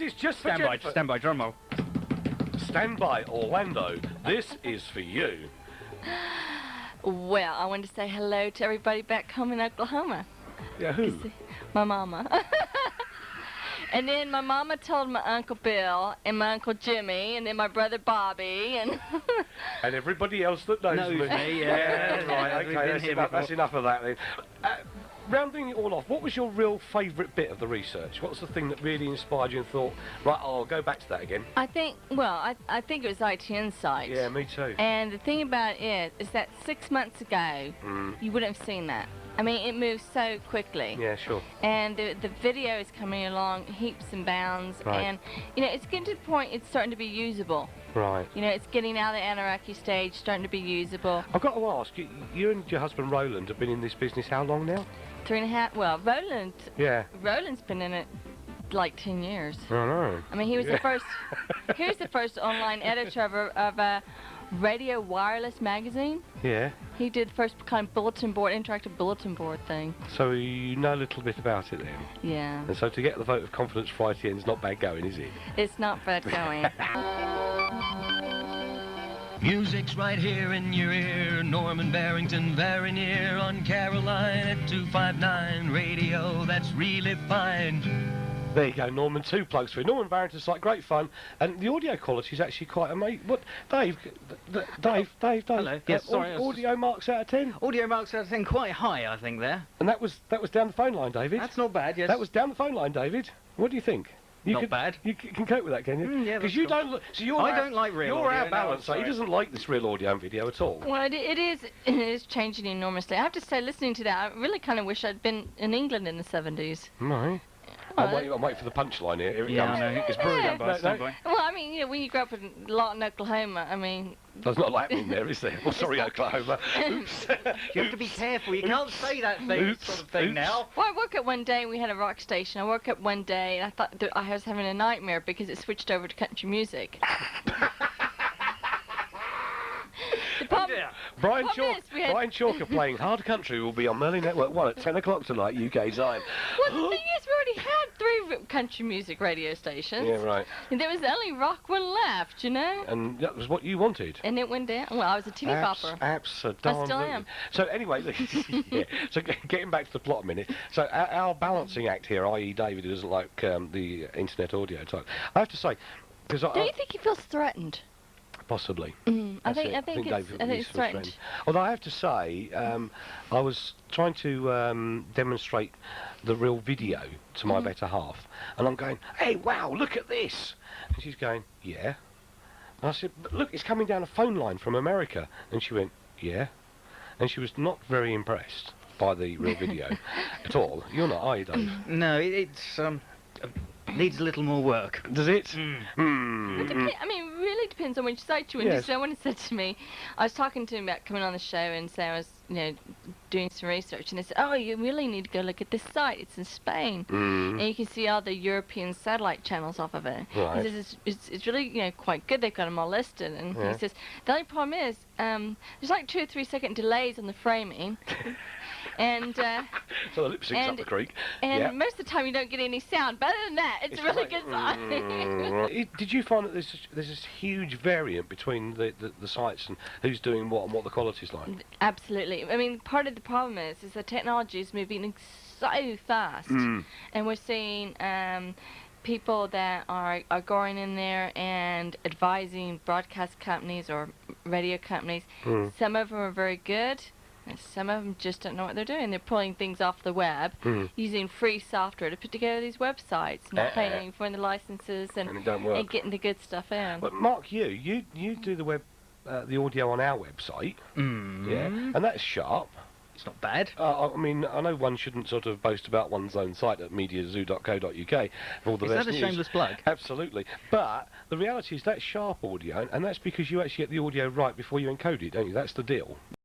is just for Stand by, Jennifer. stand by, drum roll. Stand by, Orlando. This is for you. Well, I wanted to say hello to everybody back home in Oklahoma. Yeah, who? My mama. And then my mama told my Uncle Bill and my Uncle Jimmy and then my brother Bobby and And everybody else that knows me. Yeah, Right, okay, that's enough of that then. Rounding it all off, what was your real favourite bit of the research? What was the thing that really inspired you and thought, right, I'll go back to that again? I think it was IT Insight. Yeah, me too. And the thing about it is that 6 months ago, you wouldn't have seen that. I mean, it moves so quickly. Yeah, sure. And the video is coming along heaps and bounds. Right. And, you know, it's getting to the point it's starting to be usable. Right. You know, it's getting out of the anarchy stage, starting to be usable. I've got to ask, you and your husband Roland have been in this business how long now? 3.5, well, Roland's been in it like 10 years. I know. I mean, he was the first, he was the first online editor of a radio wireless magazine. Yeah. He did the first kind of bulletin board, interactive bulletin board thing. So you know a little bit about it then? Yeah. And so to get the vote of confidence for ITN is not bad going, is it? It's not bad going. Music's right here in your ear. Norman Barrington, very near on Caroline at 259 radio. That's really fine. There you go, Norman. 2 plugs for you. Norman Barrington's like great fun, and the audio quality is actually quite amazing. What, Dave? Dave. Hello. Yes, sorry. Audio marks out of 10, Audio marks out of 10, quite high, I think, there. and that was down the phone line, David. That's not bad, yes. That was down the phone line, David. What do you think? Not bad. You can cope with that, can you? Yeah, Because that's you cool. don't. So you're I don't like real You're audio, our no, balance. I'm He sorry. doesn't like this real audio and video at all. Well, it is changing enormously. I have to say, listening to that, I really kind of wish I'd been in England in the 70s. No. Well, I'm waiting for the punchline here. Here it Yeah, comes. I know. It's brilliant. Stand by, stand by. Well, I mean, you know, when you grow up in Lawton, Oklahoma, I mean... There's not a lot happening there, is there? Well, sorry, Oklahoma. Oops. You have to be careful. You can't say that thing, Oops. sort of thing Oops. now. Well, I woke up one day and we had a rock station. I woke up one day and I thought that I was having a nightmare because it switched over to country music. The problem, Brian problem is we had- Chalker playing Hard Country will be on Merlin Network 1 at 10 o'clock tonight, UK time. well, the thing is, we already had 3 country music radio stations. Yeah, right. And there was only rock one left, you know? And that was what you wanted. And it went down. Well, I was a teeny bopper. Absolutely. I still am. So anyway, yeah. So getting back to the plot a minute. So our balancing act here, i.e. David, who doesn't like the internet audio type. I have to say, because Don't you think he feels threatened? possibly. I That's think it. I think David it's used to threatened. friend. Although I have to say, I was trying to demonstrate the real video to my better half, and I'm going, "Hey, wow, look at this!" And she's going, "Yeah." And I said, "But look, it's coming down a phone line from America." And she went, "Yeah," and she was not very impressed by the real video at all. You're not, are you, Dave? No, it's needs a little more work. Does it? I mean, it really depends on which site you're in. Yes. Someone said to me, I was talking to him about coming on the show and so I was, you know, doing some research and they said, oh, you really need to go look at this site. It's in Spain. And you can see all the European satellite channels off of it. Right. He says it's really, you know, quite good. They've got them all listed. And Yeah. he says, the only problem is there's like 2 or 3 second delays on the framing. And So the lip sync's up the creek. and Yeah. most of the time you don't get any sound. But other than that, it's a really like, good sign. Right. Did you find that there's this huge variant between the sites and who's doing what and what the quality's like? Absolutely. I mean, part of the problem is the technology is moving so fast, and we're seeing people that are going in there and advising broadcast companies or radio companies. Some of them are very good. And some of them just don't know what they're doing. They're pulling things off the web, using free software to put together these websites, not paying for the licenses And it don't work. and getting the good stuff in. But Mark, you do the the audio on our website, yeah, and that's sharp. It's not bad. I mean, I know one shouldn't sort of boast about one's own site at mediazoo.co.uk for all the Is best that a news. shameless plug? Absolutely. But the reality is that's sharp audio, and that's because you actually get the audio right before you encode it, don't you? That's the deal.